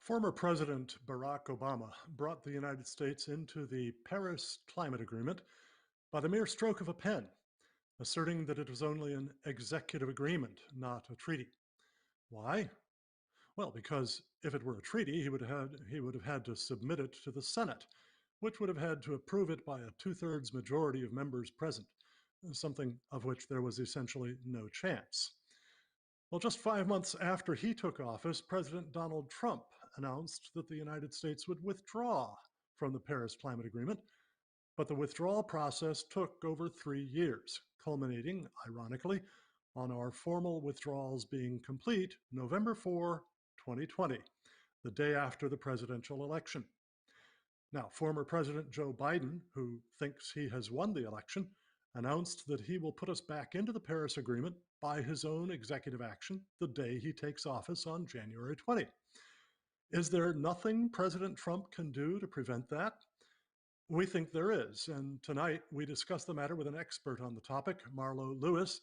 Former President Barack Obama brought the United States into the Paris Climate Agreement by the mere stroke of a pen, asserting that it was only an executive agreement, not a treaty. Why? Well, because if it were a treaty, he would have had to submit it to the Senate, which would have had to approve it by a two-thirds majority of members present, something of which there was essentially no chance. Well, just 5 months after he took office, President Donald Trump announced that the United States would withdraw from the Paris Climate Agreement, but the withdrawal process took over 3 years, culminating, ironically, on our formal withdrawals being complete November 4, 2020, the day after the presidential election. Now, former President Joe Biden, who thinks he has won the election, announced that he will put us back into the Paris Agreement by his own executive action the day he takes office on January 20. Is there nothing President Trump can do to prevent that? We think there is, and tonight we discuss the matter with an expert on the topic, Marlo Lewis,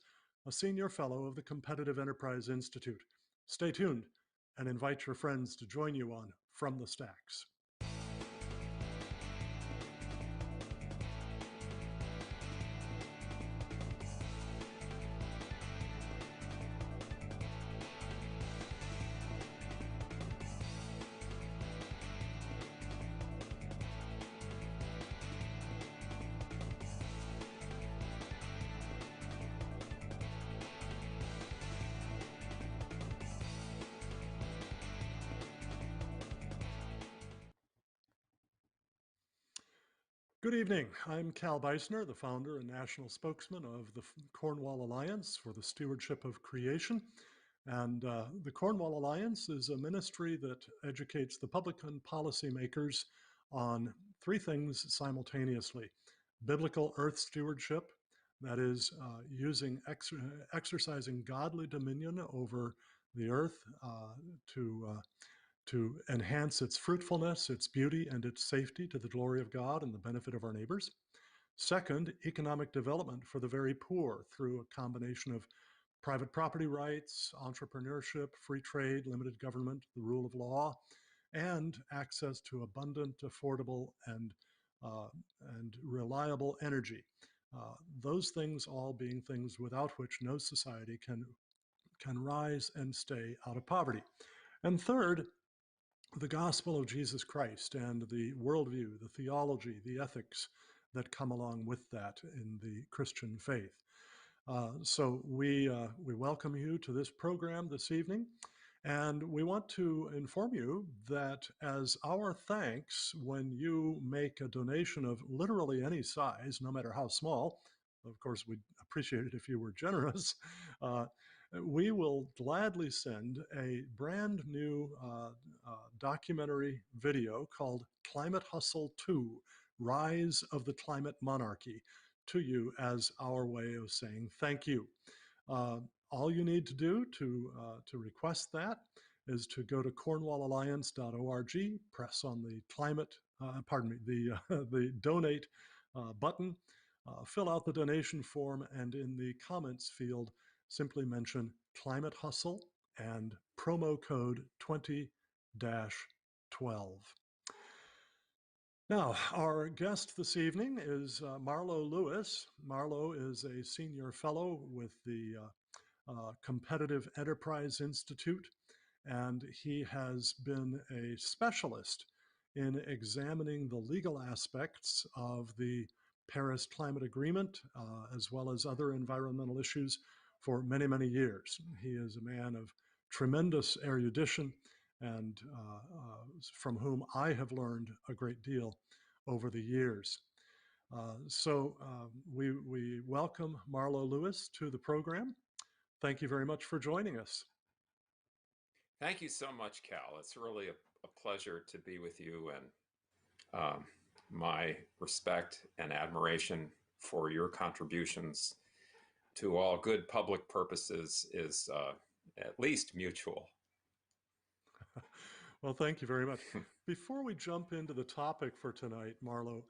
a senior fellow of the Competitive Enterprise Institute. Stay tuned and invite your friends to join you on From the Stacks. Good evening. I'm Cal Beisner, the founder and national spokesman of the Cornwall Alliance for the Stewardship of Creation. And the Cornwall Alliance is a ministry that educates the public and policymakers on three things simultaneously: biblical earth stewardship, that is, exercising godly dominion over the earth to enhance its fruitfulness, its beauty, and its safety to the glory of God and the benefit of our neighbors. Second, economic development for the very poor through a combination of private property rights, entrepreneurship, free trade, limited government, the rule of law, and access to abundant, affordable, and reliable energy. Those things all being things without which no society can rise and stay out of poverty. And third, the gospel of Jesus Christ and the worldview, the theology, the ethics that come along with that in the Christian faith. So we welcome you to this program this evening, and we want to inform you that as our thanks when you make a donation of literally any size, no matter how small, of course, we'd appreciate it if you were generous, we will gladly send a brand new documentary video called Climate Hustle 2, Rise of the Climate Monarchy, to you as our way of saying thank you. All you need to do to request that is to go to cornwallalliance.org, press on the the donate button, fill out the donation form, and in the comments field, simply mention Climate Hustle and promo code 20-12. Now, our guest this evening is Marlo Lewis. Marlo is a senior fellow with the Competitive Enterprise Institute, and he has been a specialist in examining the legal aspects of the Paris Climate Agreement, as well as other environmental issues for many, many years. He is a man of tremendous erudition and from whom I have learned a great deal over the years. So we welcome Marlo Lewis to the program. Thank you very much for joining us. Thank you so much, Cal. It's really a pleasure to be with you, and my respect and admiration for your contributions to all good public purposes is at least mutual. Well, thank you very much. Before we jump into the topic for tonight, Marlo,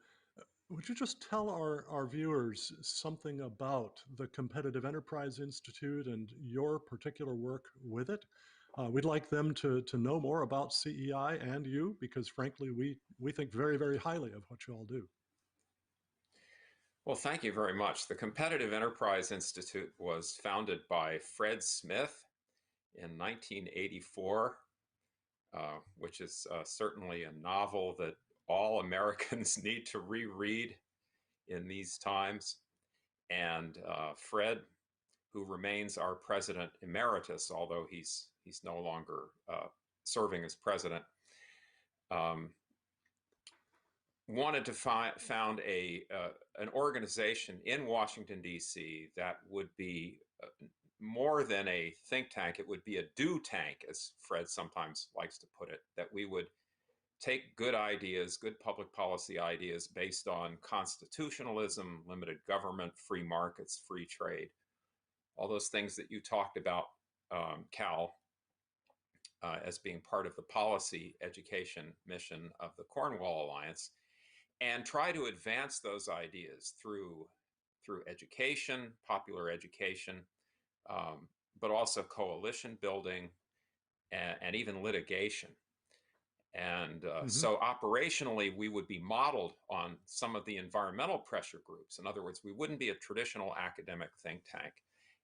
would you just tell our viewers something about the Competitive Enterprise Institute and your particular work with it? We'd like them to know more about CEI and you, because frankly, we think very, very highly of what you all do. Well, thank you very much. The Competitive Enterprise Institute was founded by Fred Smith in 1984, which is certainly a novel that all Americans need to reread in these times. And Fred, who remains our president emeritus, although he's no longer serving as president, um, wanted to found an organization in Washington, D.C. that would be more than a think tank. It would be a do tank, as Fred sometimes likes to put it, that we would take good ideas, good public policy ideas based on constitutionalism, limited government, free markets, free trade, all those things that you talked about, Cal, as being part of the policy education mission of the Cornwall Alliance, and try to advance those ideas through education, popular education, but also coalition building and even litigation. And so operationally, we would be modeled on some of the environmental pressure groups. In other words, we wouldn't be a traditional academic think tank.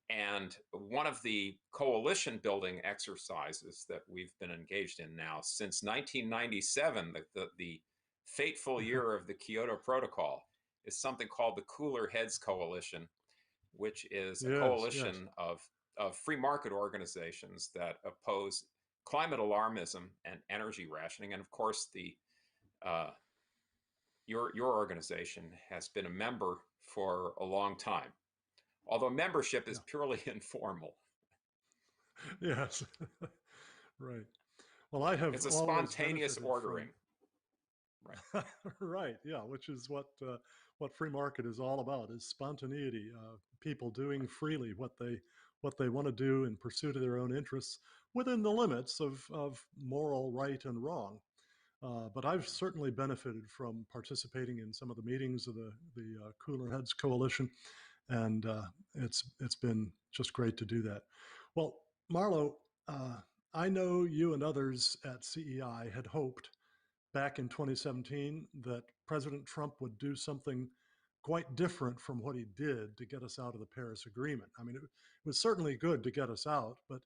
And one of the coalition building exercises that we've been engaged in now since 1997, the fateful year of the Kyoto Protocol, is something called the Cooler Heads Coalition, which is a Yes, yes. coalition of free market organizations that oppose climate alarmism and energy rationing. And of course, your organization has been a member for a long time, although membership is Yeah. purely informal. Yes. Right. Well, I have It's a always spontaneous benefited ordering. from Right. right, yeah, which is what free market is all about, is spontaneity, people doing freely what they want to do in pursuit of their own interests within the limits of moral right and wrong. But I've certainly benefited from participating in some of the meetings of the Cooler Heads Coalition, and it's been just great to do that. Well, Marlo, uh, I know you and others at CEI had hoped back in 2017 that President Trump would do something quite different from what he did to get us out of the Paris Agreement. I mean, it was certainly good to get us out, but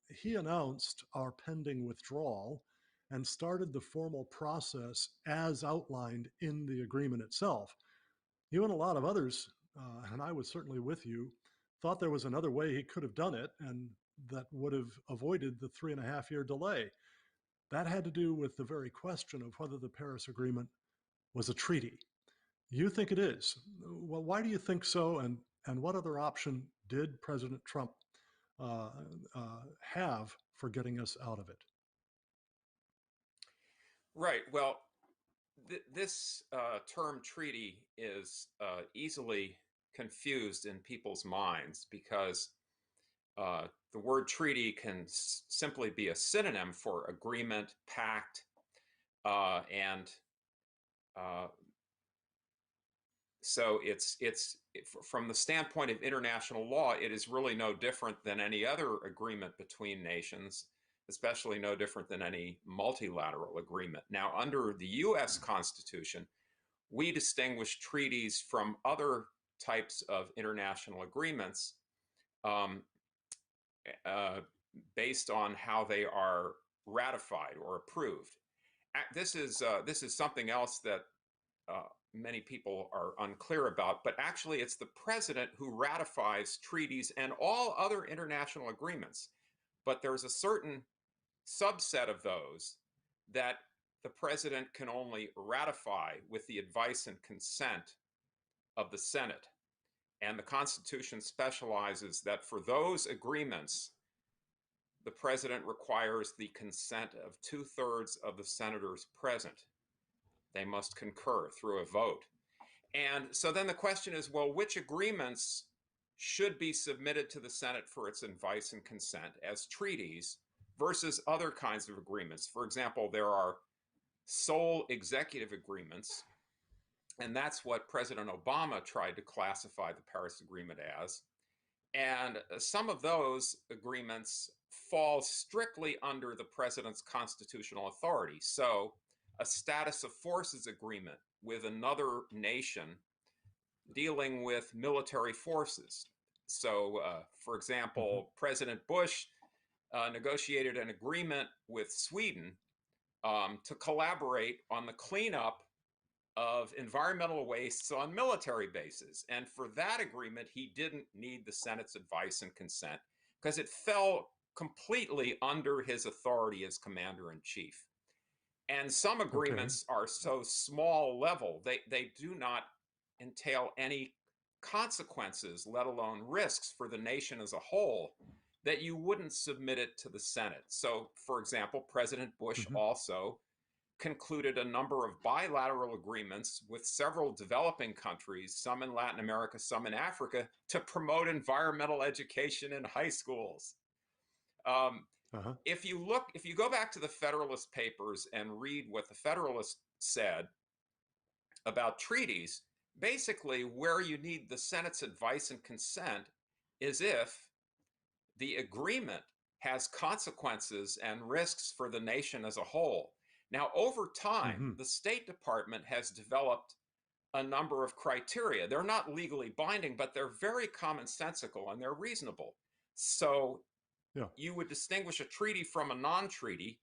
he announced our pending withdrawal and started the formal process as outlined in the agreement itself. You and a lot of others, and I was certainly with you, thought there was another way he could have done it and that would have avoided the 3.5 year delay. That had to do with the very question of whether the Paris Agreement was a treaty. You think it is. Well, why do you think so? And what other option did President Trump uh, have for getting us out of it? Right. Well, this term treaty is easily confused in people's minds because the word treaty can simply be a synonym for agreement, pact, and uh, so from the standpoint of international law, it is really no different than any other agreement between nations, especially no different than any multilateral agreement. Now, under the U.S. Constitution, we distinguish treaties from other types of international agreements um, uh, based on how they are ratified or approved. This is something else that uh, many people are unclear about, but actually it's the president who ratifies treaties and all other international agreements. But there's a certain subset of those that the president can only ratify with the advice and consent of the Senate. And the Constitution specializes that for those agreements, the president requires the consent of 2/3 of the senators present. They must concur through a vote. And so then the question is, well, which agreements should be submitted to the Senate for its advice and consent as treaties versus other kinds of agreements? For example, there are sole executive agreements, and that's what President Obama tried to classify the Paris Agreement as. And some of those agreements falls strictly under the president's constitutional authority. So a status of forces agreement with another nation dealing with military forces. So, for Mm-hmm. example, President Bush negotiated an agreement with Sweden to collaborate on the cleanup of environmental wastes on military bases. And for that agreement, he didn't need the Senate's advice and consent because it fell completely under his authority as commander in chief. And some Okay. agreements are so small level, they do not entail any consequences, let alone risks for the nation as a whole, that you wouldn't submit it to the Senate. So, for example, President Bush Mm-hmm. also concluded a number of bilateral agreements with several developing countries, some in Latin America, some in Africa, to promote environmental education in high schools. Um, Uh-huh. if you go back to the Federalist Papers and read what the Federalists said about treaties, basically where you need the Senate's advice and consent is if the agreement has consequences and risks for the nation as a whole. Now, over time, Mm-hmm. the State Department has developed a number of criteria. They're not legally binding, but they're very commonsensical and they're reasonable. So Yeah. you would distinguish a treaty from a non-treaty,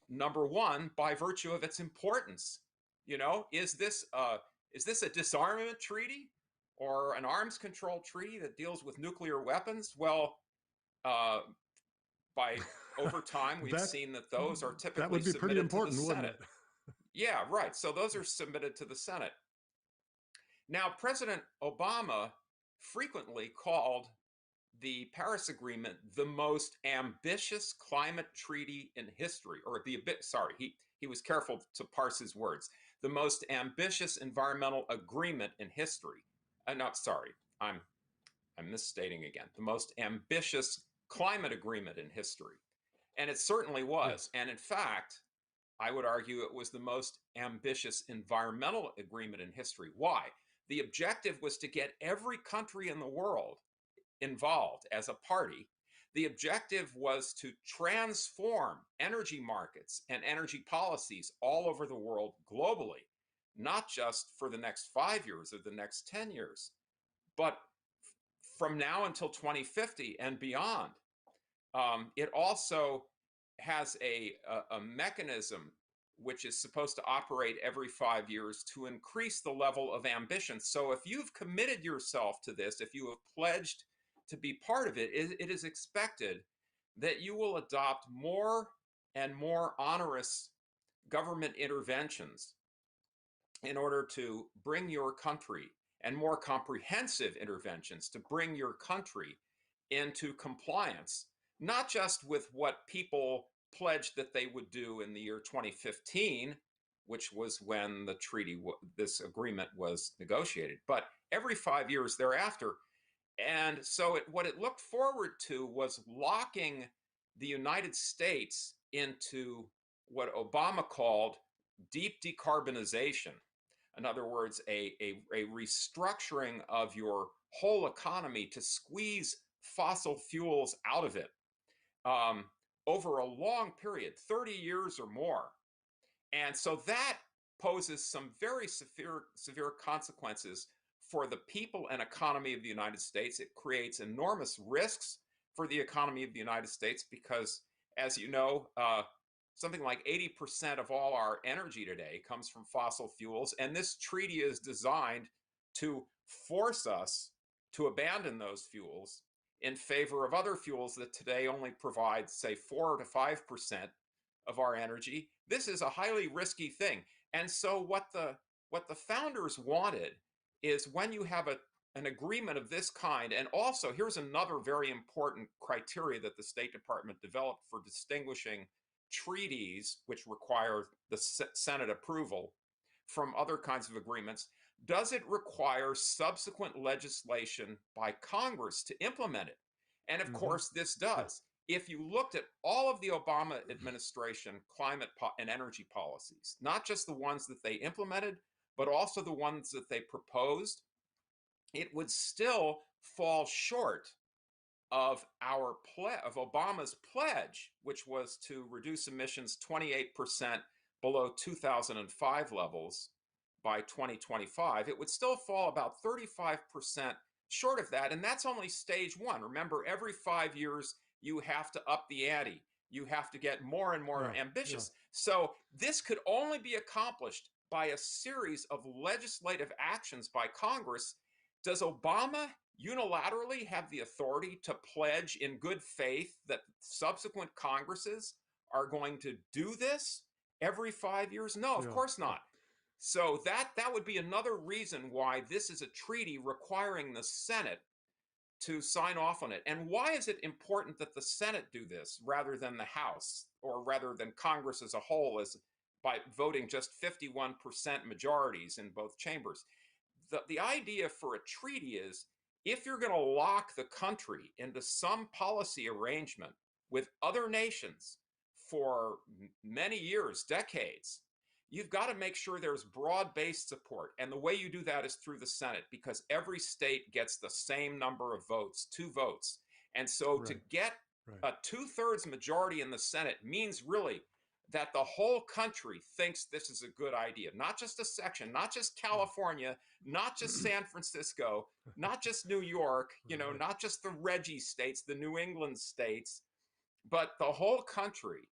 number one, by virtue of its importance. You know, is this a disarmament treaty or an arms control treaty that deals with nuclear weapons? Well, uh, by over time, we've that seen that those are that typically would be pretty submitted to the important, wouldn't Senate. it? Yeah, right. So those are submitted to the Senate. Now, President Obama frequently called the Paris Agreement the most ambitious climate treaty in history, or sorry, he was careful to parse his words, the most ambitious environmental agreement in history. No, sorry, I'm I'm misstating again. The most ambitious climate agreement in history. And it certainly was. Yes. And in fact, I would argue it was the most ambitious environmental agreement in history. Why? The objective was to get every country in the world involved as a party. The objective was to transform energy markets and energy policies all over the world globally, not just for the next 5 years or the next 10 years, but from now until 2050 and beyond. It also has a mechanism which is supposed to operate every 5 years to increase the level of ambition. So if you've committed yourself to this, if you have pledged to be part of it, it is expected that you will adopt more and more onerous government interventions in order to bring your country, and more comprehensive interventions to bring your country into compliance, not just with what people pledged that they would do in the year 2015, which was when the this agreement was negotiated, but every 5 years thereafter. And so what it looked forward to was locking the United States into what Obama called deep decarbonization. In other words, a restructuring of your whole economy to squeeze fossil fuels out of it um, over a long period, 30 years or more. And so that poses some very severe consequences for the people and economy of the United States. It creates enormous risks for the economy of the United States because, as you know, something like 80% of all our energy today comes from fossil fuels. And this treaty is designed to force us to abandon those fuels in favor of other fuels that today only provide, say, 4 to 5% of our energy. This is a highly risky thing. And so what the founders wanted is when you have an agreement of this kind, and also here's another very important criteria that the State Department developed for distinguishing treaties, which require the Senate approval, from other kinds of agreements. Does it require subsequent legislation by Congress to implement it? And of Mm-hmm. course, this Yeah. does. If you looked at all of the Obama administration climate and energy policies, not just the ones that they implemented, but also the ones that they proposed, it would still fall short of Obama's pledge, which was to reduce emissions 28% below 2005 levels by 2025, it would still fall about 35% short of that. And that's only stage one. Remember, every 5 years, you have to up the ante. You have to get more and more Yeah. Yeah. ambitious. So this could only be accomplished by a series of legislative actions by Congress. Does Obama unilaterally have the authority to pledge in good faith that subsequent Congresses are going to do this every 5 years? No, of Yeah. course Yeah. not. So that would be another reason why this is a treaty requiring the Senate to sign off on it. And why is it important that the Senate do this rather than the House, or rather than Congress as a whole, as by voting just 51% majorities in both chambers? The idea for a treaty is, if you're going to lock the country into some policy arrangement with other nations for many years, decades, you've got to make sure there's broad-based support. And the way you do that is through the Senate, because every state gets the same number of votes, 2 votes. And so to Right. get Right. a 2/3 majority in the Senate means really that the whole country thinks this is a good idea, not just a section, not just Yeah. California, not just San Francisco, not just New York, Right. not just the Reggie states, the New England states, but the whole country.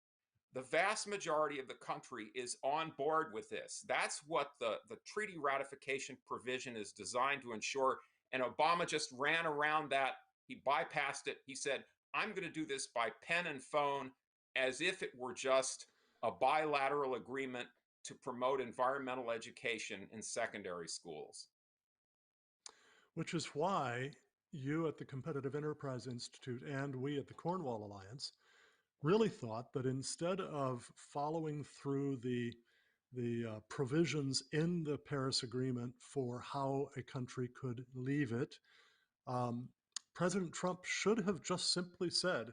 The vast majority of the country is on board with this. That's what the treaty ratification provision is designed to ensure. And Obama just ran around that. He bypassed it. He said, I'm going to do this by pen and phone, as if it were just a bilateral agreement to promote environmental education in secondary schools. Which is why you at the Competitive Enterprise Institute and we at the Cornwall Alliance really thought that instead of following through the provisions in the Paris Agreement for how a country could leave it, um, President Trump should have just simply said,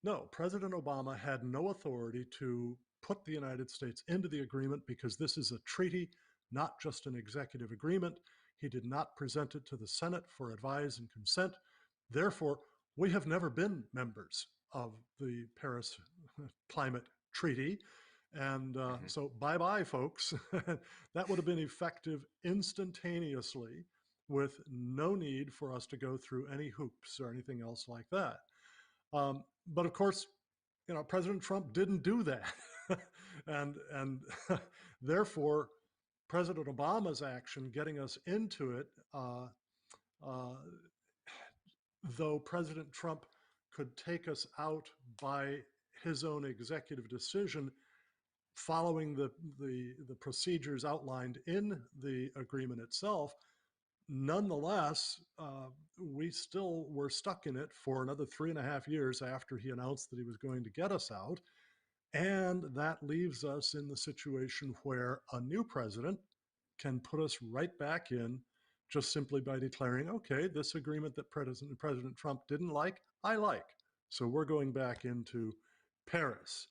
no, President Obama had no authority to put the United States into the agreement because this is a treaty, not just an executive agreement. He did not present it to the Senate for advice and consent. Therefore, we have never been members of the Paris Climate Treaty. And Mhm. so, bye bye, folks. That would have been effective instantaneously with no need for us to go through any hoops or anything else like that. But of course, President Trump didn't do that, and therefore, President Obama's action getting us into it, uh, though President Trump could take us out by his own executive decision, following the procedures outlined in the agreement itself, nonetheless, we still were stuck in it for another 3.5 years after he announced that he was going to get us out. And that leaves us in the situation where a new president can put us right back in just simply by declaring, okay, this agreement that President Trump didn't like, I like. So we're going back into Paris.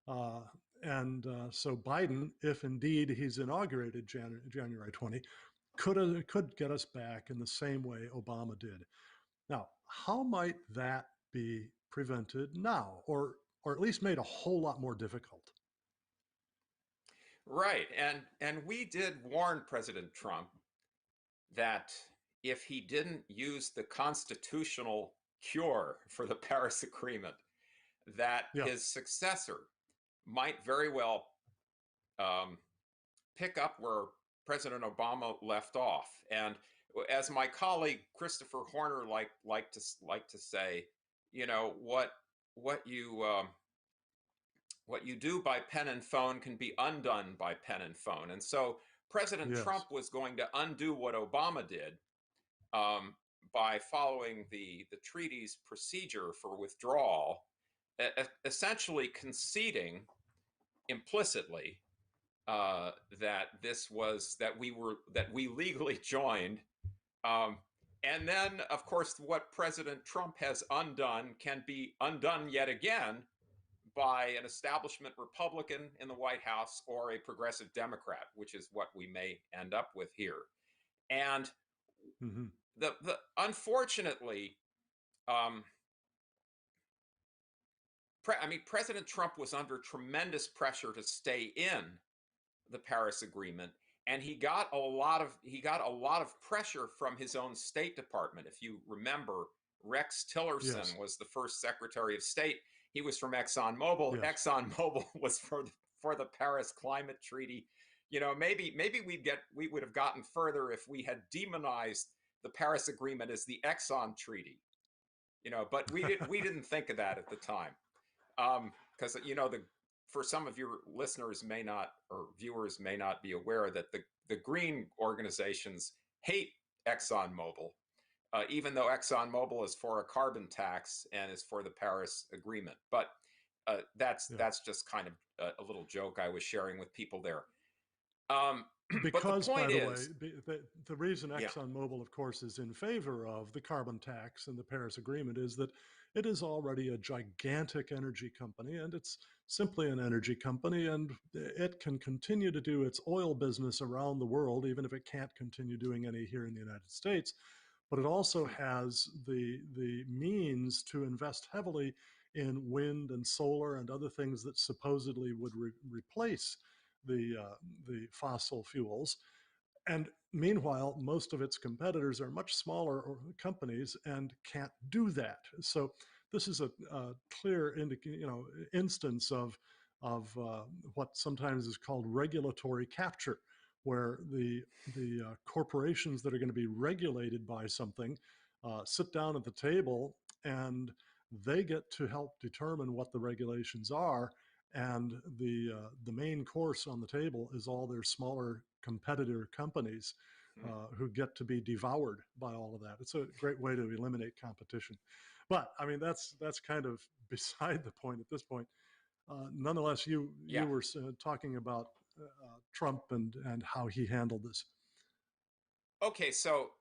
Uh, and so Biden, if indeed he's inaugurated January 20, could get us back in the same way Obama did. Now, how might that be prevented now, or at least made a whole lot more difficult? Right. And we did warn President Trump that if he didn't use the constitutional cure for the Paris Agreement, that Yeah, his successor might very well um, pick up where President Obama left off. And as my colleague Christopher Horner like to say, you know what you what you do by pen and phone can be undone by pen and phone. And so President Trump yes. was going to undo what Obama did, um, by following the treaty's procedure for withdrawal, essentially conceding implicitly that this was that we legally joined. Um, and then, of course, what President Trump has undone can be undone yet again by an establishment Republican in the White House or a progressive Democrat, which is what we may end up with here. And Hmm. the unfortunately, um, I mean, President Trump was under tremendous pressure to stay in the Paris Agreement, and he got a lot of pressure from his own State Department. If you remember, Rex Tillerson Yes. was the first Secretary of State. He was from ExxonMobil. Yes. ExxonMobil was for the Paris Climate Treaty. Maybe we would have gotten further if we had demonized the Paris Agreement as the Exxon Treaty. But we didn't think of that at the time, because the for some of your listeners may not, or viewers may not be aware that the green organizations hate ExxonMobil, even though ExxonMobil is for a carbon tax and is for the Paris Agreement. But that's Yeah. that's just kind of a little joke I was sharing with people there. Um, but the Because, by point the way, is, the reason yeah, ExxonMobil, of course, is in favor of the carbon tax and the Paris Agreement is that it is already a gigantic energy company, and it's simply an energy company, and it can continue to do its oil business around the world, even if it can't continue doing any here in the United States. But it also hmm, has the means to invest heavily in wind and solar and other things that supposedly would replace the the fossil fuels. And meanwhile, most of its competitors are much smaller companies and can't do that. So this is a clear instance of what sometimes is called regulatory capture, where the corporations that are going to be regulated by something sit down at the table, and they get to help determine what the regulations are, and the main course on the table is all their smaller competitor companies hmm, who get to be devoured by all of that. It's a great way to eliminate competition. But I mean, that's kind of beside the point at this point. Nonetheless, yeah. you were talking about Trump and how he handled this. Okay, so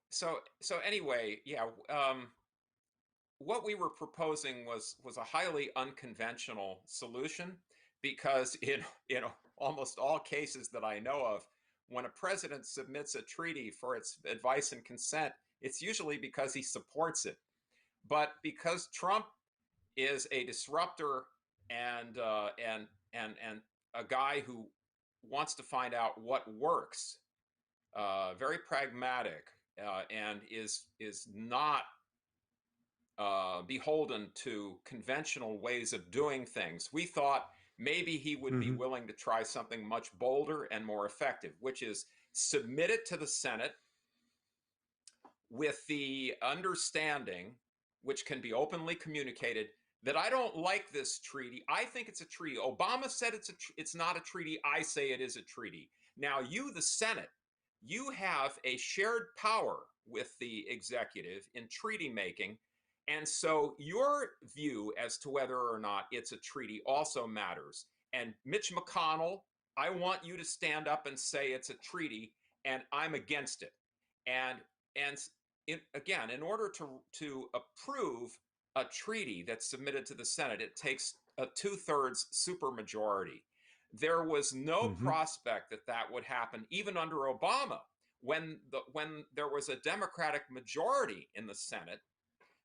anyway, yeah. What we were proposing was a highly unconventional solution, because in almost all cases that I know of, when a president submits a treaty for its advice and consent, it's usually because he supports it. But because Trump is a disruptor, and a guy who wants to find out what works, very pragmatic, and is not beholden to conventional ways of doing things, we thought maybe he would be Hmm. willing to try something much bolder and more effective, which is submit it to the Senate with the understanding, which can be openly communicated, that I don't like this treaty. I think it's a treaty. Obama said it's not a treaty. I say it is a treaty. Now, you, the Senate, you have a shared power with the executive in treaty making. And so your view as to whether or not it's a treaty also matters. And Mitch McConnell, I want you to stand up and say it's a treaty, and I'm against it. And again, in order to approve a treaty that's submitted to the Senate, it takes a 2/3 supermajority. There was no Hmm. prospect that that would happen even under Obama, when there was a Democratic majority in the Senate,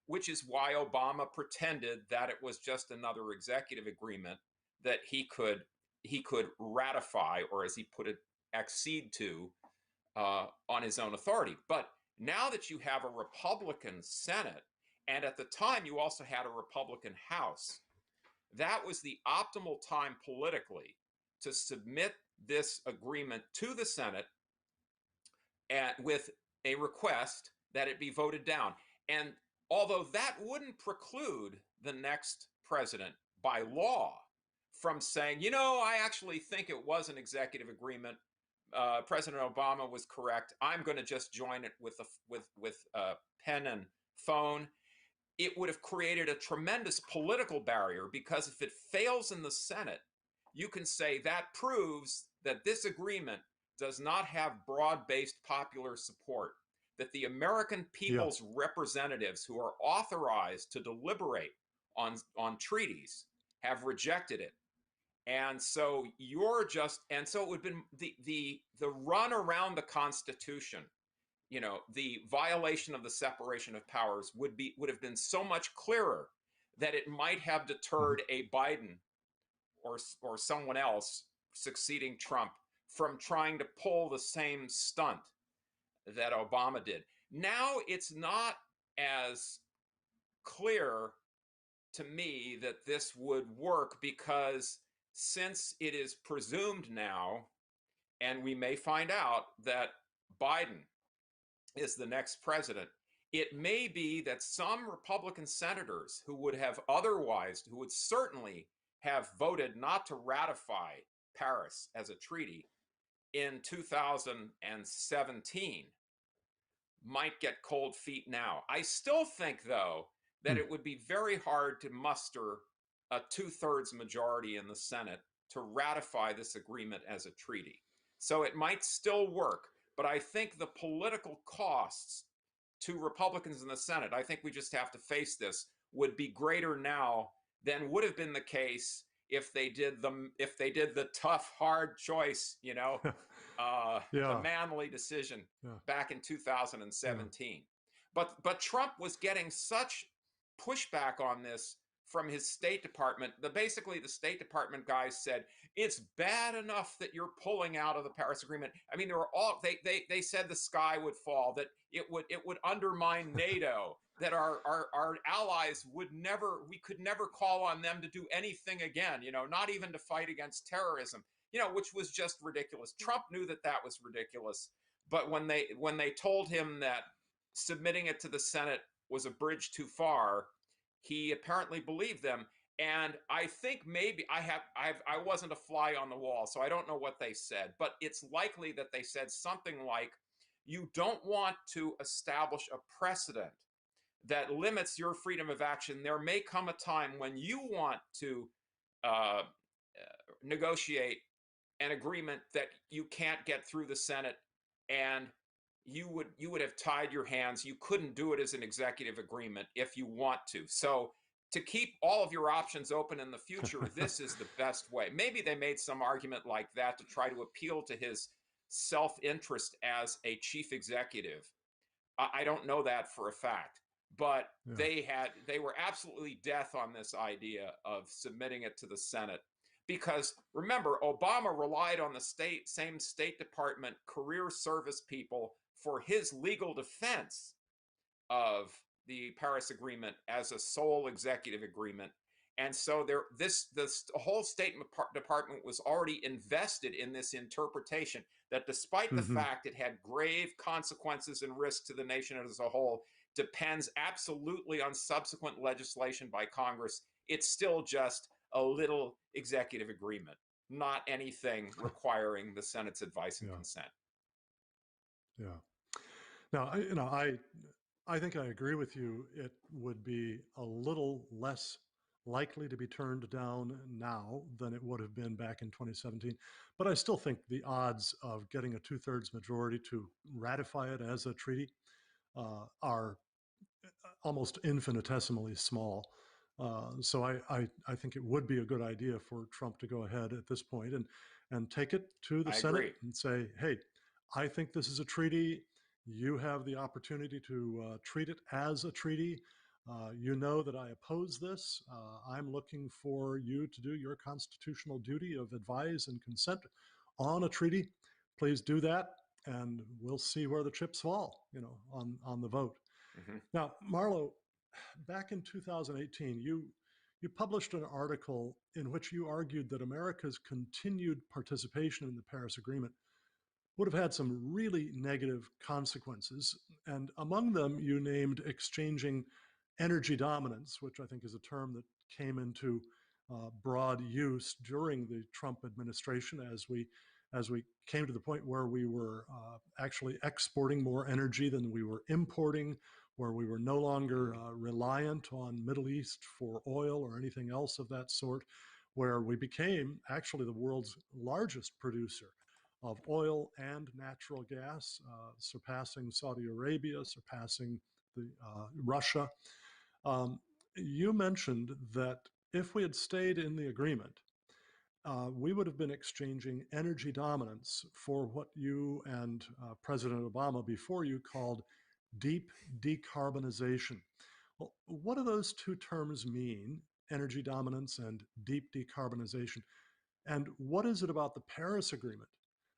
which is why Obama pretended that it was just another executive agreement that he could ratify, or as he put it, accede to, on his own authority. But now that you have a Republican Senate, and at the time you also had a Republican House, that was the optimal time politically to submit this agreement to the Senate, with a request that it be voted down. And although that wouldn't preclude the next president by law from saying, I actually think it was an executive agreement. President Obama was correct. I'm going to just join it with pen and phone. It would have created a tremendous political barrier, because if it fails in the Senate, you can say that proves that this agreement does not have broad-based popular support, that the American Yeah. people's representatives who are authorized to deliberate on treaties have rejected it. And so it would have been the run around the Constitution, the violation of the separation of powers would have been so much clearer that it might have Mhm. deterred a Biden or someone else succeeding Trump from trying to pull the same stunt that Obama did. Now it's not as clear to me that this would work because since it is presumed now, and we may find out that Biden is the next president, it may be that some Republican senators who would certainly have voted not to ratify Paris as a treaty in 2017 might get cold feet now. I still think, though, that Hmm. it would be very hard to muster a 2/3 majority in the Senate to ratify this agreement as a treaty. So it might still work, but I think the political costs to Republicans in the Senate, I think we just have to face this, would be greater now than would have been the case if they did the tough, hard choice, the Yeah, manly decision yeah, back in yeah. 2017. But Trump was getting such pushback on this from his State Department. Basically the State Department guys said it's bad enough that you're pulling out of the Paris Agreement. I mean, they said the sky would fall, that it would undermine NATO, that our allies we could never call on them to do anything again, not even to fight against terrorism, which was just ridiculous. Trump knew that that was ridiculous, but when they told him that submitting it to the Senate was a bridge too far, he apparently believed them. And I think maybe I wasn't a fly on the wall, so I don't know what they said, but it's likely that they said something like, "You don't want to establish a precedent that limits your freedom of action. There may come a time when you want to uh, negotiate an agreement that you can't get through the Senate, and you would have tied your hands. You couldn't do it as an executive agreement if you want to. So to keep all of your options open in the future, this is the best way." Maybe they made some argument like that to try to appeal to his self-interest as a chief executive. I don't know that for a fact, but Yeah. they were absolutely death on this idea of submitting it to the Senate, because remember, Obama relied on the same State Department career service people for his legal defense of the Paris Agreement as a sole executive agreement. And so this whole State Department was already invested in this interpretation that, despite the Hmm. fact it had grave consequences and risks to the nation as a whole, depends absolutely on subsequent legislation by Congress. It's still just a little executive agreement, not anything requiring the Senate's advice and Yeah, consent. yeah. Now, I think I agree with you. It would be a little less likely to be turned down now than it would have been back in 2017. But I still think the odds of getting a two-thirds majority to ratify it as a treaty are almost infinitesimally small. So I think it would be a good idea for Trump to go ahead at this point and take it to the I Senate agree. and say, hey, I think this is a treaty. You have the opportunity to treat it as a treaty. You know that I oppose this. I'm looking for you to do your constitutional duty of advise and consent on a treaty. Please do that, and we'll see where the chips fall, on the vote. Mm-hmm. Now, Marlo, back in 2018, you published an article in which you argued that America's continued participation in the Paris Agreement would have had some really negative consequences. And among them, you named exchanging energy dominance, which I think is a term that came into broad use during the Trump administration as we came to the point where we were actually exporting more energy than we were importing, where we were no longer reliant on Middle East for oil or anything else of that sort, where we became actually the world's largest producer of oil and natural gas, surpassing Saudi Arabia, surpassing Russia. Um, you mentioned that if we had stayed in the agreement, we would have been exchanging energy dominance for what you and President Obama before you called deep decarbonization. Well, what do those two terms mean, energy dominance and deep decarbonization? And what is it about the Paris Agreement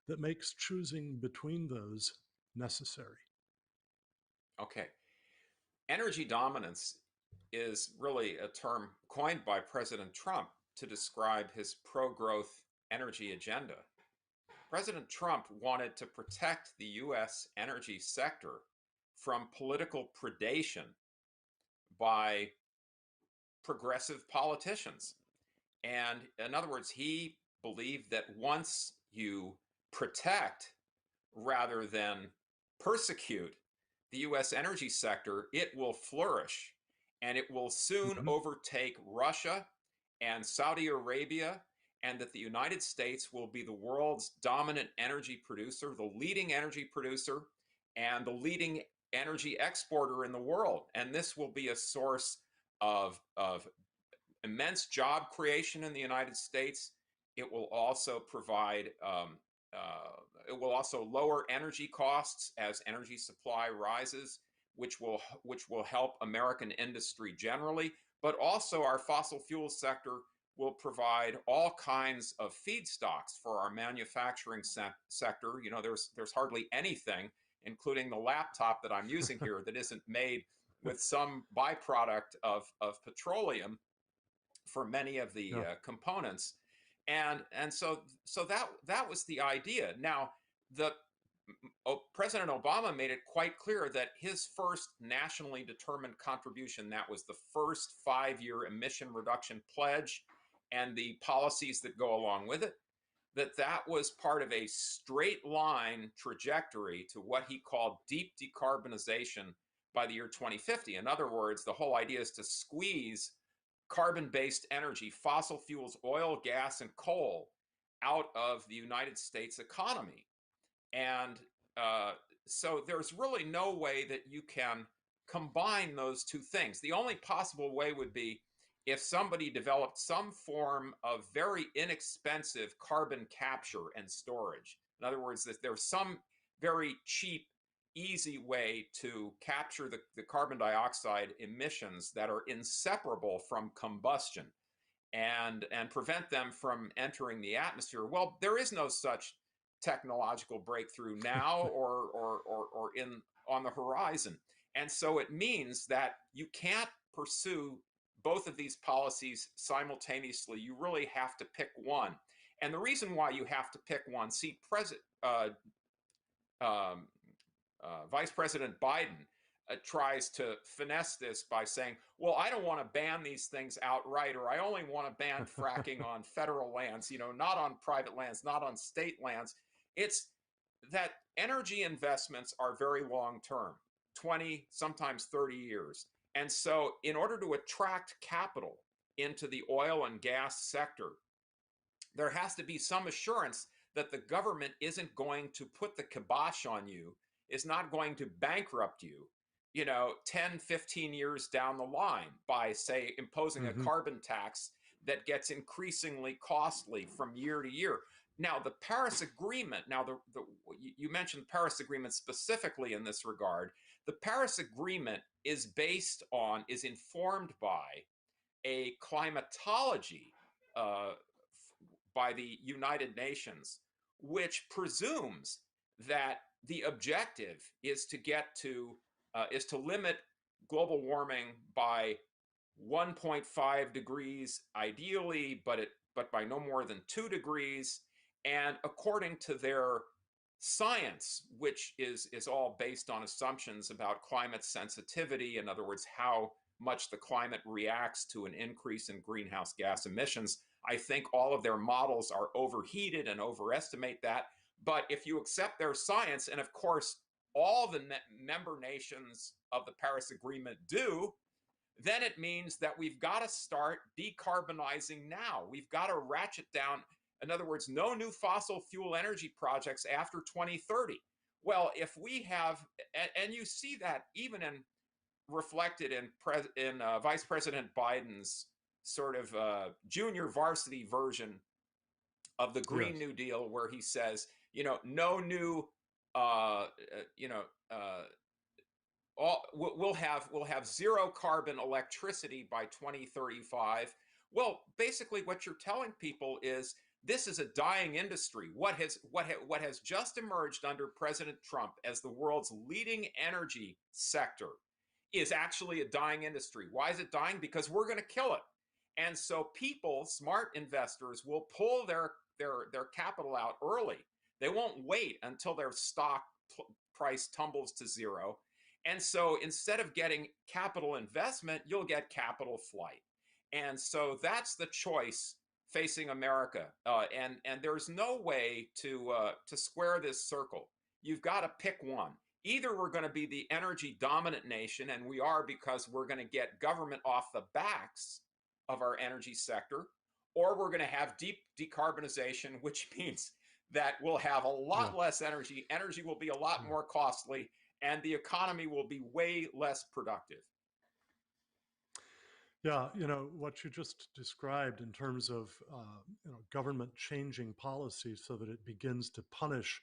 that makes choosing between those necessary? Okay. Energy dominance is really a term coined by President Trump to describe his pro growth energy agenda. President Trump wanted to protect the U.S. energy sector from political predation by progressive politicians. And in other words, he believed that once you protect rather than persecute the U.S. energy sector, it will flourish and it will soon Mm-hmm. overtake Russia and Saudi Arabia, and that the United States will be the world's dominant energy producer, the leading energy producer, and the leading energy exporter in the world. And this will be a source of immense job creation in the United States. It will also provide, it will also lower energy costs as energy supply rises, which will help American industry generally, but also our fossil fuel sector will provide all kinds of feedstocks for our manufacturing sector. You know, there's hardly anything, including the laptop that I'm using here, that isn't made with some byproduct of petroleum for many of the Yeah. components, and so that was the idea. Now, the President Obama made it quite clear that his first nationally determined contribution, that was the first 5-year emission reduction pledge and the policies that go along with it, that was part of a straight line trajectory to what he called deep decarbonization by the year 2050. In other words, the whole idea is to squeeze carbon-based energy, fossil fuels, oil, gas, and coal out of the United States economy. And uh, so there's really no way that you can combine those two things. The only possible way would be if somebody developed some form of very inexpensive carbon capture and storage. In other words, that there's some very cheap, easy way to capture the carbon dioxide emissions that are inseparable from combustion and prevent them from entering the atmosphere. Well, there is no such technological breakthrough now or in on the horizon. And so it means that you can't pursue both of these policies simultaneously. You really have to pick one. And the reason why you have to pick one, see, um, Vice President Biden tries to finesse this by saying, well, I don't want to ban these things outright, or I only want to ban fracking on federal lands, not on private lands, not on state lands. It's that energy investments are very long term, 20, sometimes 30 years. And so, in order to attract capital into the oil and gas sector, there has to be some assurance that the government isn't going to put the kibosh on you, is not going to bankrupt you, 10, 15 years down the line by, say, imposing a Mm-hmm. carbon tax that gets increasingly costly from year to year. Now, the Paris Agreement, now, you mentioned the Paris Agreement specifically in this regard. The Paris Agreement is informed by a climatology uh, by the United Nations, which presumes that the objective is to limit global warming by 1.5 degrees ideally, but by no more than 2 degrees. And according to their science, which is all based on assumptions about climate sensitivity, in other words, how much the climate reacts to an increase in greenhouse gas emissions, I think all of their models are overheated and overestimate that. But if you accept their science, and of course, all the member nations of the Paris Agreement do, then it means that we've got to start decarbonizing now. We've got to ratchet down. In other words, no new fossil fuel energy projects after 2030. Well, if we have, and you see that even in reflected in Vice President Biden's sort of junior varsity version of the Green Yes. New Deal, where he says, no new, uh, you know, uh, we'll have zero carbon electricity by 2035. Well, basically, what you're telling people is this is a dying industry. What has just emerged under President Trump as the world's leading energy sector is actually a dying industry. Why is it dying? Because we're going to kill it. And so people, smart investors, will pull their capital out early. They won't wait until their stock price tumbles to zero. And so instead of getting capital investment, you'll get capital flight. And so that's the choice facing America. And there's no way to square this circle. You've got to pick one. Either we're going to be the energy dominant nation, and we are because we're going to get government off the backs of our energy sector, or we're going to have deep decarbonization, which means that we'll have a Yeah. lot less energy. Energy will be a lot more costly, and the economy will be way less productive. Yeah, what you just described in terms of government changing policy so that it begins to punish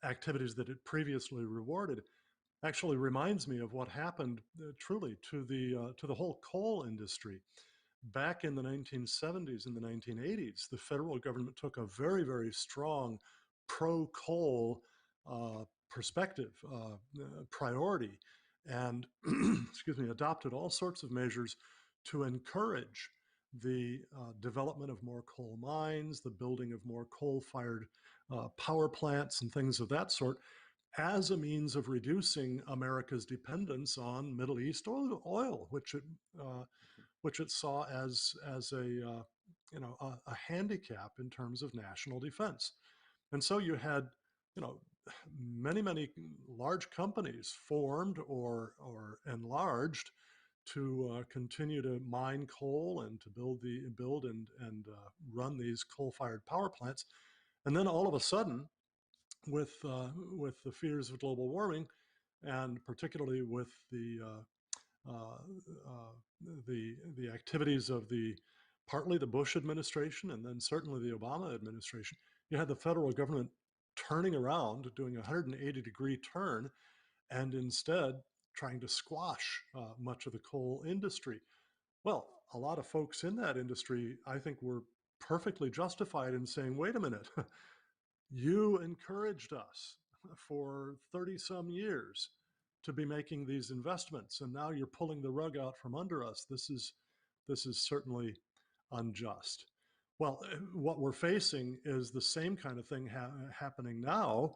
activities that it previously rewarded actually reminds me of what happened truly to the whole coal industry. Back in the 1970s and the 1980s, the federal government took a very, very strong pro coal perspective, priority, and excuse me, adopted all sorts of measures to encourage the development of more coal mines, the building of more coal fired power plants, and things of that sort as a means of reducing America's dependence on Middle East oil, which it saw as a handicap in terms of national defense. And so you had you know many large companies formed or enlarged to continue to mine coal and to build and run these coal-fired power plants. And then all of a sudden, with the fears of global warming, and particularly with uh, the activities of the partly the Bush administration and then certainly the Obama administration, you had the federal government turning around, doing a 180-degree turn, and instead trying to squash much of the coal industry. Well, a lot of folks in that industry, I think, were perfectly justified in saying, wait a minute, you encouraged us for 30 some years to be making these investments, and now you're pulling the rug out from under us. This is certainly unjust. Well, what we're facing is the same kind of thing happening now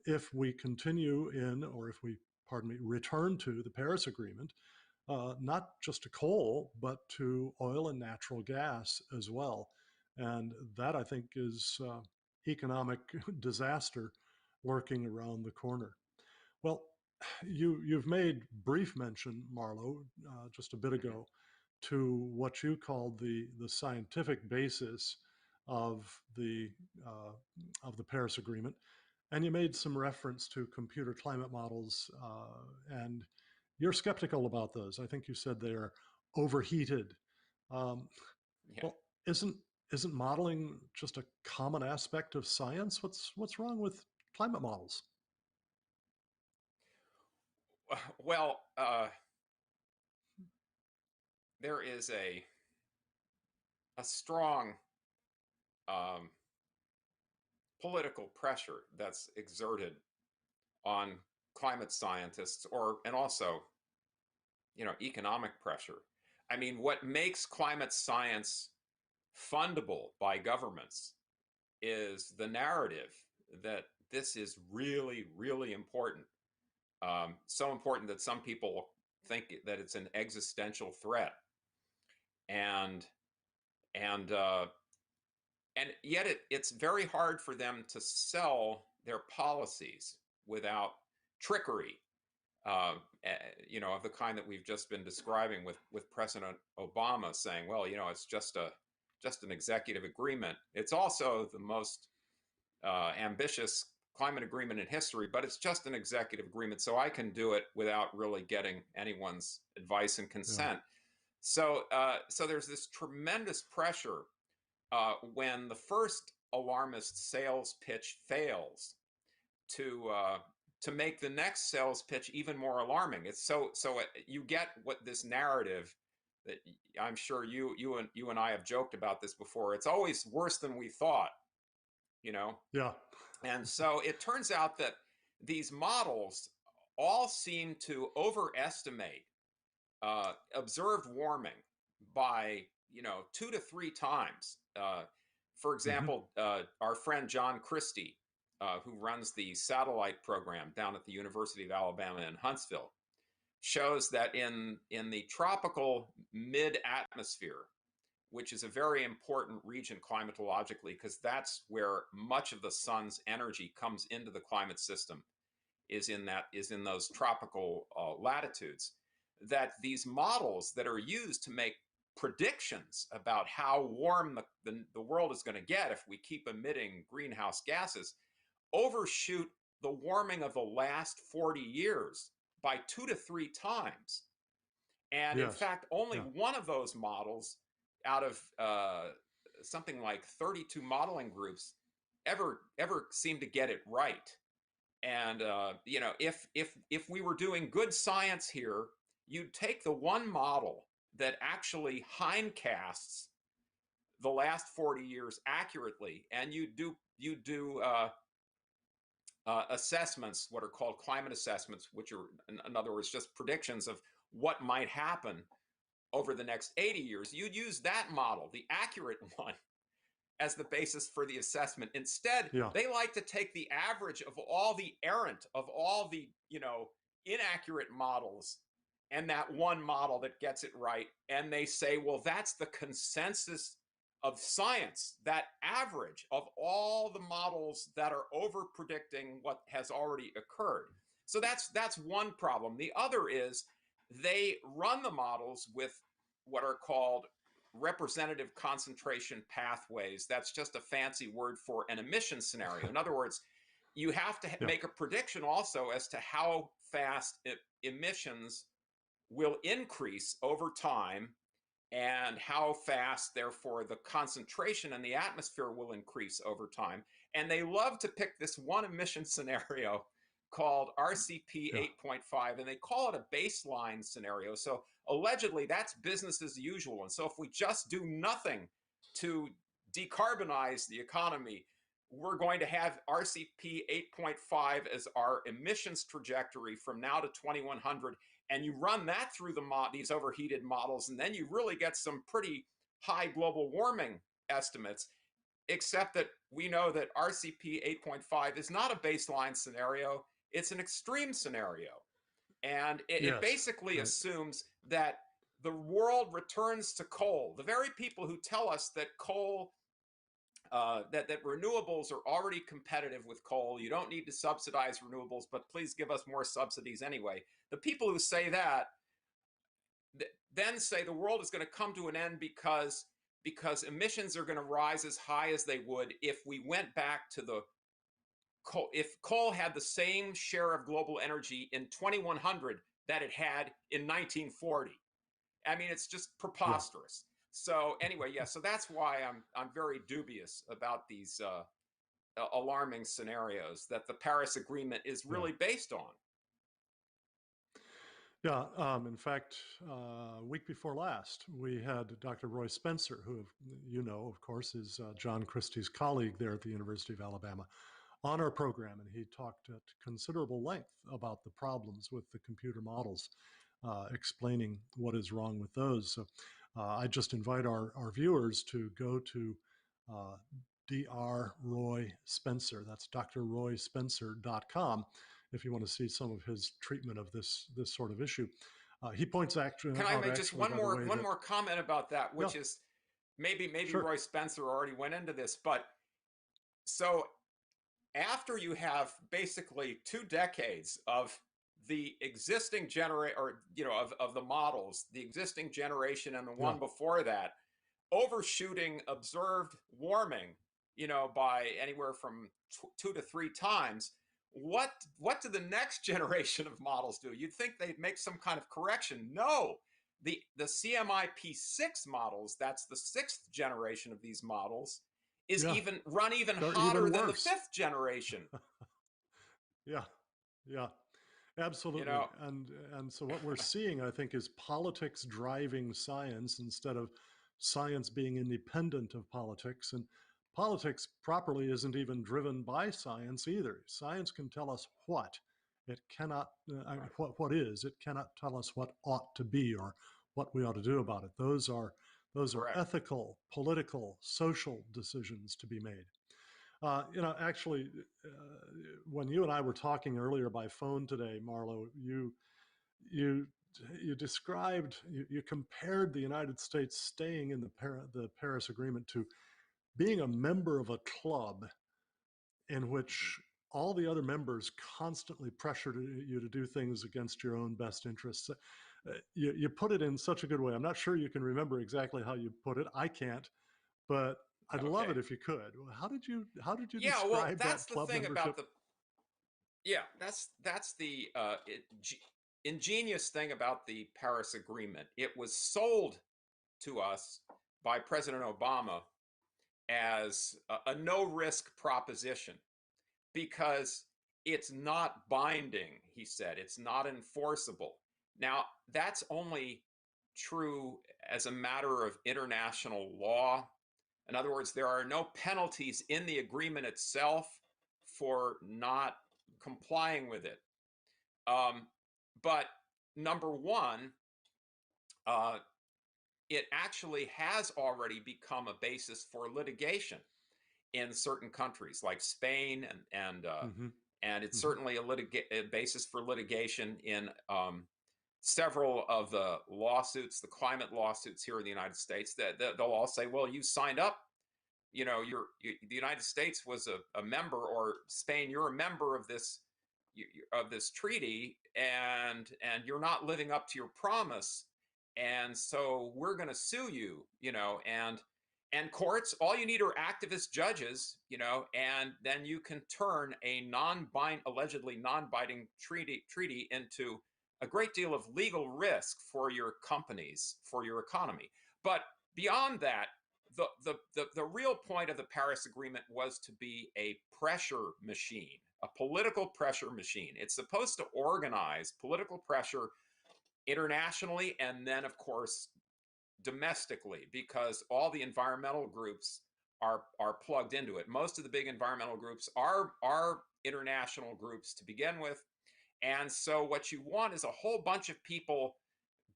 if we continue in, or if we, pardon me, return to the Paris Agreement, not just to coal, but to oil and natural gas as well. And that, I think, is economic disaster lurking around the corner. Well, you've made brief mention, Marlo, just a bit Mm-hmm. ago, to what you called the scientific basis of the of the Paris Agreement, and you made some reference to computer climate models, and you're skeptical about those. I think you said they're overheated. Um, Yeah. well, isn't modeling just a common aspect of science? What's wrong with climate models? Well, there is a strong um, political pressure that's exerted on climate scientists, and also economic pressure. I mean, what makes climate science fundable by governments is the narrative that this is really, really important. So important that some people think that it's an existential threat, and and uh, and yet it's very hard for them to sell their policies without trickery, uh, of the kind that we've just been describing with President Obama saying, well, it's just an executive agreement. It's also the most ambitious climate agreement in history, but it's just an executive agreement, so I can do it without really getting anyone's advice and Yeah. consent. So there's this tremendous pressure when the first alarmist sales pitch fails to to make the next sales pitch even more alarming. It's you get what this narrative that I'm sure you and I have joked about this before. It's always worse than we thought, you know. Yeah. And so it turns out that these models all seem to overestimate observed warming by 2 to 3 times. For Hmm. example, our friend John Christie, who runs the satellite program down at the University of Alabama in Huntsville, shows that in the tropical mid atmosphere, which is a very important region climatologically because that's where much of the sun's energy comes into the climate system, is in those tropical latitudes, that these models that are used to make predictions about how warm the world is going to get if we keep emitting greenhouse gases overshoot the warming of the last 40 years by 2 to 3 times. And in Yes. fact, only Yeah. one of those models out of something like 32 modeling groups ever seemed to get it right. And if we were doing good science here, you'd take the one model that actually hindcasts the last 40 years accurately, and you do assessments, what are called climate assessments, which are, in other words, just predictions of what might happen over the next 80 years. You'd use that model, the accurate one, as the basis for the assessment. Instead, Yeah. they like to take the average of all the errant, of all the, inaccurate models, and that one model that gets it right. And they say, well, that's the consensus of science, that average of all the models that are over predicting what has already occurred. So that's one problem. The other is they run the models with what are called representative concentration pathways. That's just a fancy word for an emission scenario. In other words, you have to Yeah. make a prediction also as to how fast emissions will increase over time and how fast, therefore, the concentration in the atmosphere will increase over time. And they love to pick this one emission scenario called RCP Yeah. 8.5, and they call it a baseline scenario. So allegedly, that's business as usual. And so if we just do nothing to decarbonize the economy, we're going to have RCP 8.5 as our emissions trajectory from now to 2100, and you run that through these overheated models, and then you really get some pretty high global warming estimates, except that we know that RCP 8.5 is not a baseline scenario, it's an extreme scenario. And it Yes. basically Right. assumes that the world returns to coal. The very people who tell us that coal that renewables are already competitive with coal. You don't need to subsidize renewables, but please give us more subsidies anyway. The people who say that then say the world is going to come to an end because emissions are going to rise as high as they would if we went back to the coal. If coal had the same share of global energy in 2100 that it had in 1940. I mean, it's just Yeah. preposterous. So anyway, yeah. So that's why I'm very dubious about these alarming scenarios that the Paris Agreement is Yeah. really based on. Yeah. In fact, a week before last, we had Dr. Roy Spencer, who, you know, of course, is John Christie's colleague there at the University of Alabama, on our program. And he talked at considerable length about the problems with the computer models, explaining what is wrong with those. So I just invite our viewers to go to uh, Dr. Roy Spencer. That's drroyspencer.com if you want to see some of his treatment of this sort of issue. He points Can I out make just actually, one by the more way, one that more comment about that, yeah, which is maybe sure, Roy Spencer already went into this, but so after you have basically 2 decades of the existing or of the models, the existing generation and the yeah, one before that, overshooting observed warming, by anywhere from 2 to 3 times. What do the next generation of models do? You'd think they'd make some kind of correction. No, the CMIP6 models, that's the sixth generation of these models, is yeah, even they're even hotter than the worse. fifth generation. Yeah, Yeah, You absolutely. know, And so what we're seeing, I think, is politics driving science instead of science being independent of politics. And politics properly isn't even driven by science either. Science can tell us what. It cannot, what is. It cannot tell us what ought to be or what we ought to do about it. Those are correct. ethical, political, social decisions to be made. Actually, when you and I were talking earlier by phone today, Marlo, you you described you compared the United States staying in the Paris Agreement to being a member of a club in Hmm. which all the other members constantly pressure you to do things against your own best interests. You put it in such a good way. I'm not sure you can remember exactly how you put it. I can't, but I'd love Okay. it if you could. How did you Yeah, well, describe that's that the club thing about membership? the yeah, that's the ingenious thing about the Paris Agreement. It was sold to us by President Obama as a no risk proposition because it's not binding, he said. It's not enforceable. Now, that's only true as a matter of international law. In other words, there are no penalties in the agreement itself for not complying with it. Um, but number one, uh, it actually has already become a basis for litigation in certain countries like Spain, Hmm. and it's Hmm. certainly a basis for litigation in several of the lawsuits, the climate lawsuits here in the United States. That they'll all say, "Well, you signed up. The United States was a member, or Spain, you're a member of this treaty, and you're not living up to your promise, and so we're going to sue you." And courts, all you need are activist judges, and then you can turn a allegedly non-binding treaty into a great deal of legal risk for your companies, for your economy. But beyond that, the real point of the Paris Agreement was to be a pressure machine, a political pressure machine. It's supposed to organize political pressure internationally and then, of course, domestically, because all the environmental groups are plugged into it. Most of the big environmental groups are international groups to begin with. And so what you want is a whole bunch of people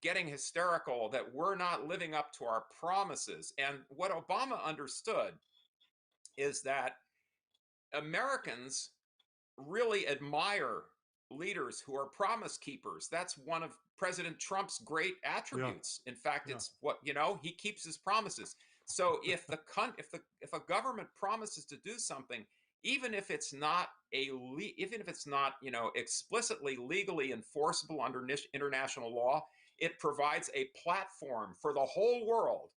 getting hysterical that we're not living up to our promises. And what Obama understood is that Americans really admire leaders who are promise keepers. That's one of President Trump's great Yeah, attributes. In fact, yeah, it's what, he keeps his promises. So if a government promises to do something, even if it's not explicitly legally enforceable under international law, it provides a platform for the whole world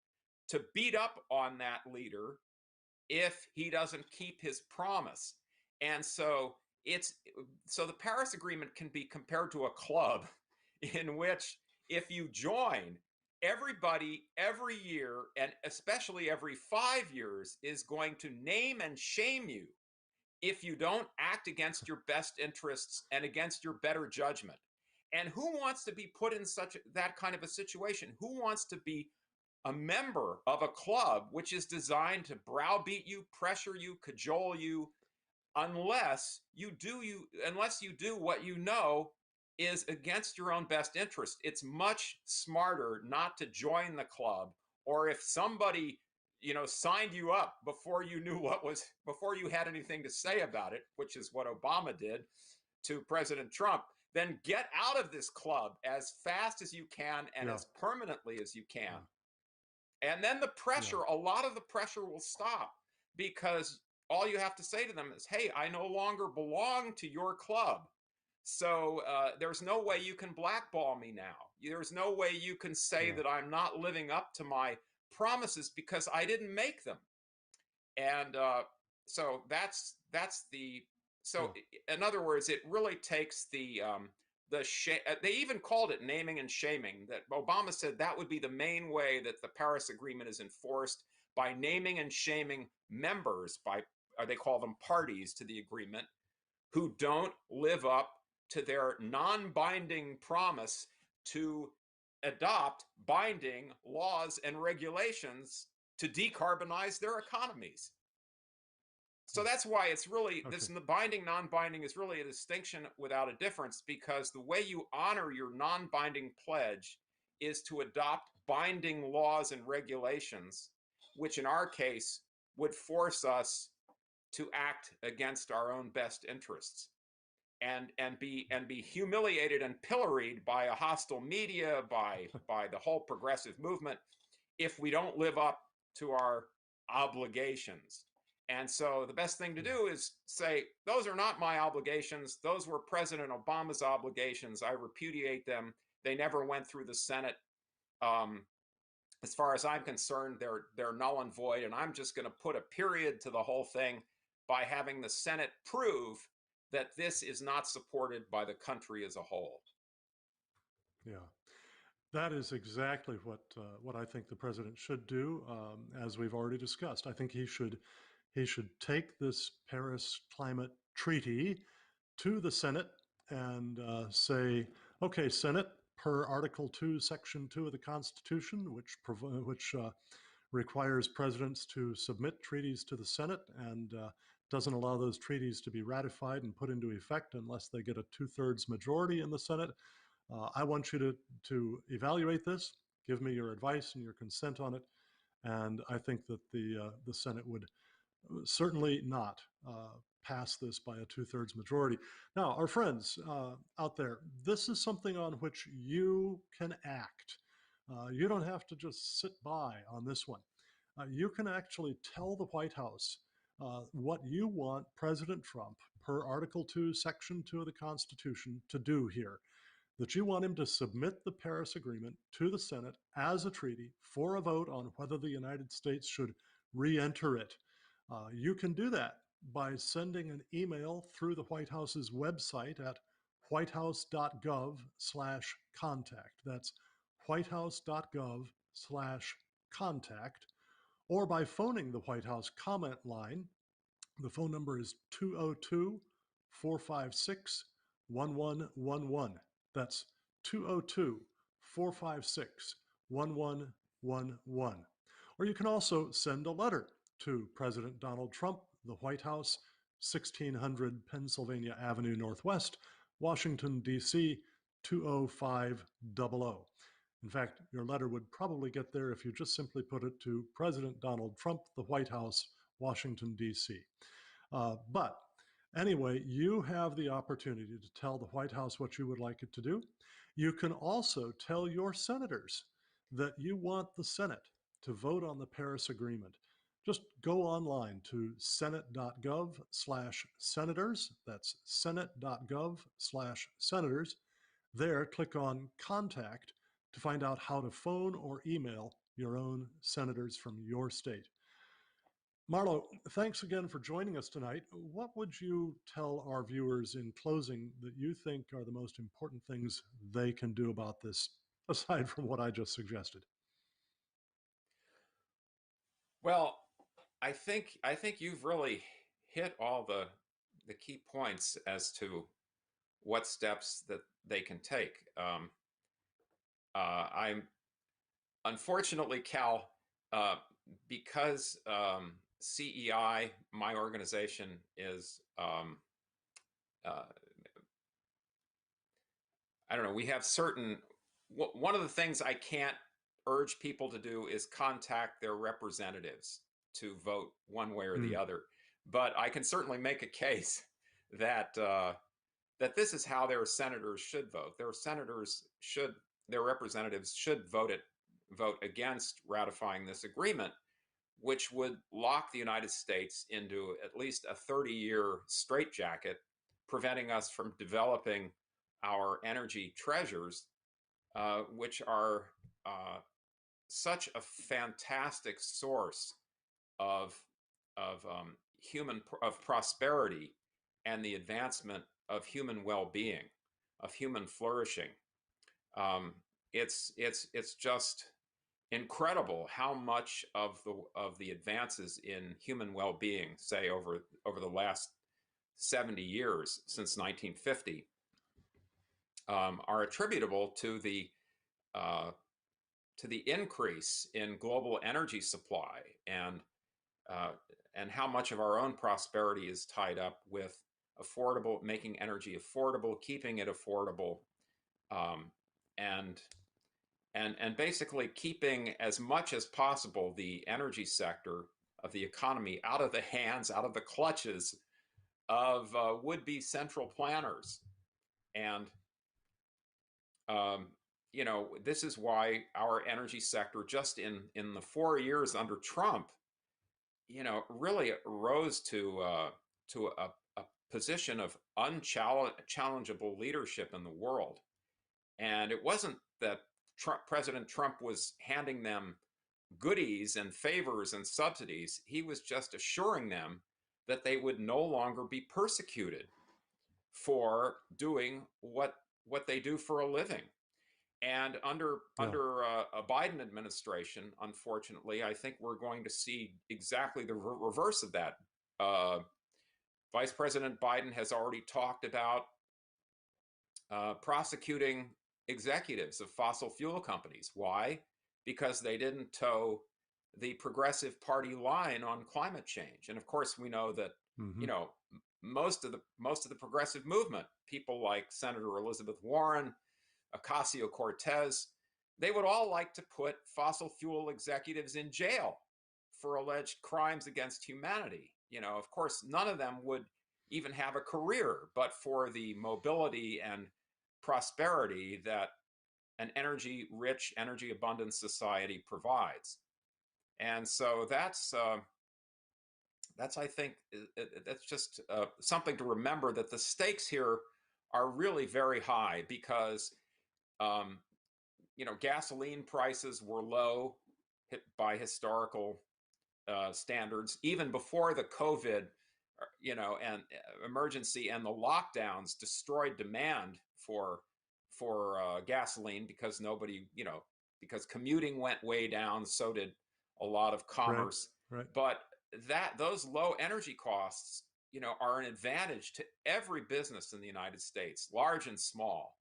to beat up on that leader if he doesn't keep his promise. And it's so the Paris Agreement can be compared to a club in which, if you join, everybody every year, and especially every 5 years, is going to name and shame you if you don't act against your best interests and against your better judgment. And who wants to be put in that kind of a situation? Who wants to be a member of a club which is designed to browbeat you, pressure you, cajole you, unless you do what you know is against your own best interest? It's much smarter not to join the club, or if somebody signed you up before you had anything to say about it, which is what Obama did to President Trump, then get out of this club as fast as you can and yeah, as permanently as you can. yeah, And then yeah, a lot of the pressure will stop, because all you have to say to them is, "Hey, I no longer belong to your club. So there's no way you can blackball me now. There's no way you can say yeah, that I'm not living up to my promises because I didn't make them." And so that's the so yeah, in other words, it really takes they even called it naming and shaming. That Obama said that would be the main way that the Paris Agreement is enforced, by naming and shaming members, by or they call them parties to the agreement, who don't live up to their non-binding promise to adopt binding laws and regulations to decarbonize their economies. So that's why it's really, Okay. this binding, non-binding is really a distinction without a difference, because the way you honor your non-binding pledge is to adopt binding laws and regulations, which in our case would force us to act against our own best interests and be humiliated and pilloried by a hostile media, by the whole progressive movement, if we don't live up to our obligations. And so the best thing to do is say, those are not my obligations. Those were President Obama's obligations. I repudiate them. They never went through the Senate. As far as I'm concerned, they're null and void. And I'm just going to put a period to the whole thing by having the Senate prove that this is not supported by the country as a whole. Yeah. That is exactly what I think the president should do. As we've already discussed, I think he should take this Paris Climate Treaty to the Senate and say, "Okay, Senate, per Article 2, Section 2 of the Constitution, which requires presidents to submit treaties to the Senate and doesn't allow those treaties to be ratified and put into effect unless they get a 2/3 majority in the Senate. I want you to evaluate this, give me your advice and your consent on it, and I think that the Senate would certainly not pass this by a 2/3 majority." Now, our friends out there, this is something on which you can act. You don't have to just sit by on this one. You can actually tell the White House what you want President Trump, per Article 2, Section 2 of the Constitution, to do here, that you want him to submit the Paris Agreement to the Senate as a treaty for a vote on whether the United States should re-enter it. You can do that by sending an email through the White House's website at whitehouse.gov/contact. That's whitehouse.gov/contact, or by phoning the White House comment line. The phone number is 202 456 1111. That's 202 456 1111. Or you can also send a letter to President Donald Trump, the White House, 1600 Pennsylvania Avenue Northwest, Washington, D.C., 20500. In fact, your letter would probably get there if you just simply put it to President Donald Trump, the White House, Washington, D.C. But anyway, you have the opportunity to tell the White House what you would like it to do. You can also tell your senators that you want the Senate to vote on the Paris Agreement. Just go online to senate.gov/senators. That's senate.gov/senators. There, click on Contact to find out how to phone or email your own senators from your state. Marlo, thanks again for joining us tonight. What would you tell our viewers in closing that you think are the most important things they can do about this, aside from what I just suggested? Well, I think you've really hit all the key points as to what steps that they can take. I'm unfortunately, Cal, because CEI, my organization, is I don't know. We have certain. One of the things I can't urge people to do is contact their representatives to vote one way or the Mm. other. But I can certainly make a case that that this is how their senators should vote. Their representatives should vote against ratifying this agreement, which would lock the United States into at least a 30-year straitjacket, preventing us from developing our energy treasures, which are such a fantastic source of of prosperity and the advancement of human well-being, of human flourishing. Um, it's just incredible how much of the advances in human well-being, say over the last 70 years since 1950, are attributable uh, to the increase in global energy supply, uh, and how much of our own prosperity is tied up with affordable, making energy affordable, keeping it affordable, um, and and basically keeping as much as possible the energy sector of the economy out of the hands, out of the clutches of would-be central planners. And um, this is why our energy sector, just in the 4 years under Trump, really rose to a position of unchallengeable leadership in the world. And it wasn't that President Trump was handing them goodies and favors and subsidies. He was just assuring them that they would no longer be persecuted for doing what they do for a living. And Yeah. under a Biden administration, unfortunately, I think we're going to see exactly the reverse of that. Uh, Vice President Biden has already talked about prosecuting executives of fossil fuel companies. Why? Because they didn't toe the Progressive Party line on climate change. And of course, we know that Mm-hmm. you know most of the progressive movement, people like Senator Elizabeth Warren, Ocasio Cortez, they would all like to put fossil fuel executives in jail for alleged crimes against humanity. Of course, none of them would even have a career, but for the mobility and prosperity that an energy rich, energy abundant society provides. And so that's I think that's just something to remember, that the stakes here are really very high, because um, gasoline prices were low by historical standards even before the COVID, and emergency and the lockdowns destroyed demand for gasoline, because nobody, because commuting went way down, so did a lot of Right. commerce. Right. But that those low energy costs, are an advantage to every business in the United States, large and small,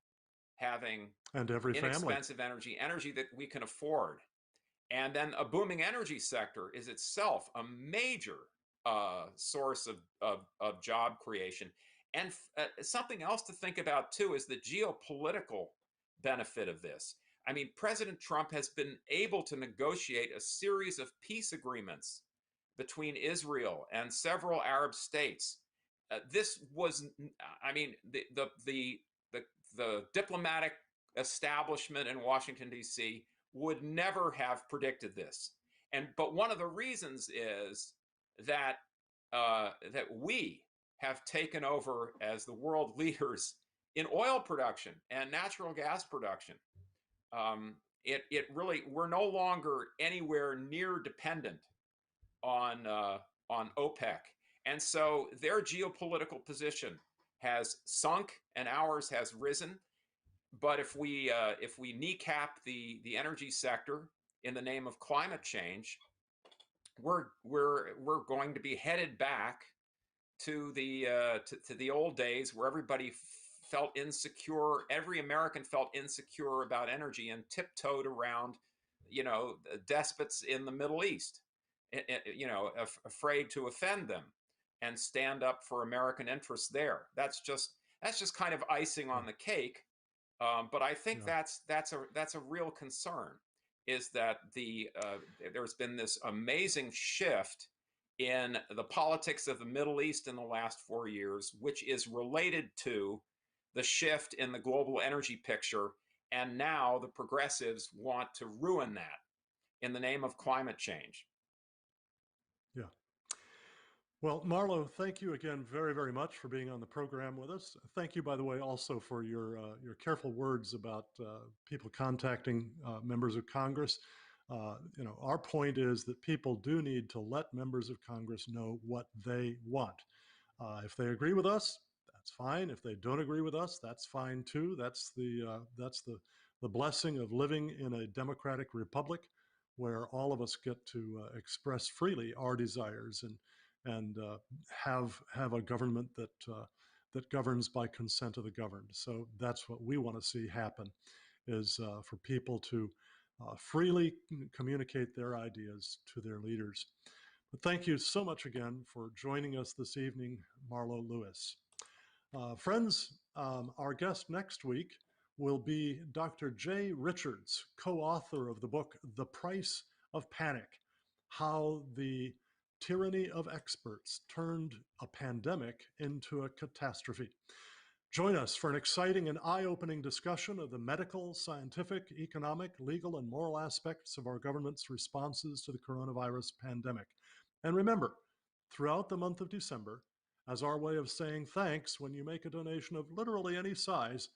having And every family. inexpensive energy that we can afford. And then a booming energy sector is itself a major source of job creation. And something else to think about too is the geopolitical benefit of this. I mean, President Trump has been able to negotiate a series of peace agreements between Israel and several Arab states. This was, I mean, the the diplomatic establishment in Washington D.C. would never have predicted this. But one of the reasons is that that we have taken over as the world leaders in oil production and natural gas production. It really, we're no longer anywhere near dependent on OPEC, and so their geopolitical position has sunk and ours has risen. But if we kneecap the energy sector in the name of climate change, we're going to be headed back to the old days, where everybody felt insecure. Every American felt insecure about energy and tiptoed around, despots in the Middle East, afraid to offend them and stand up for American interests there. That's just kind of icing Yeah. on the cake. But I think Yeah. that's a real concern, is that there's been this amazing shift in the politics of the Middle East in the last 4 years, which is related to the shift in the global energy picture. And now the progressives want to ruin that in the name of climate change. Yeah. Well, Marlo, thank you again very, very much for being on the program with us. Thank you, by the way, also for your careful words about people contacting members of Congress. Our point is that people do need to let members of Congress know what they want. If they agree with us, that's fine. If they don't agree with us, that's fine too. That's the blessing of living in a democratic republic, where all of us get to express freely our desires and have a government that governs by consent of the governed. So that's what we want to see happen, is for people to freely communicate their ideas to their leaders. But thank you so much again for joining us this evening, Marlo Lewis. Friends, our guest next week will be Dr. Jay Richards, co-author of the book, The Price of Panic: How the Tyranny of Experts Turned a Pandemic into a Catastrophe. Join us for an exciting and eye-opening discussion of the medical, scientific, economic, legal, and moral aspects of our government's responses to the coronavirus pandemic. And remember, throughout the month of December, as our way of saying thanks when you make a donation of literally any size,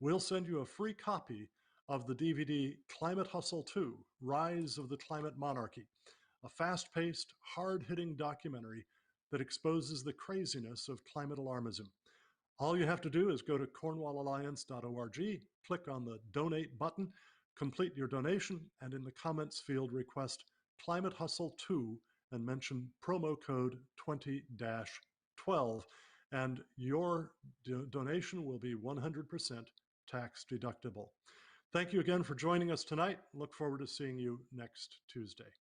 we'll send you a free copy of the DVD Climate Hustle 2: Rise of the Climate Monarchy, a fast-paced, hard-hitting documentary that exposes the craziness of climate alarmism. All you have to do is go to cornwallalliance.org, click on the donate button, complete your donation, and in the comments field request Climate Hustle 2 and mention promo code 20-12, and your donation will be 100% tax deductible. Thank you again for joining us tonight. Look forward to seeing you next Tuesday.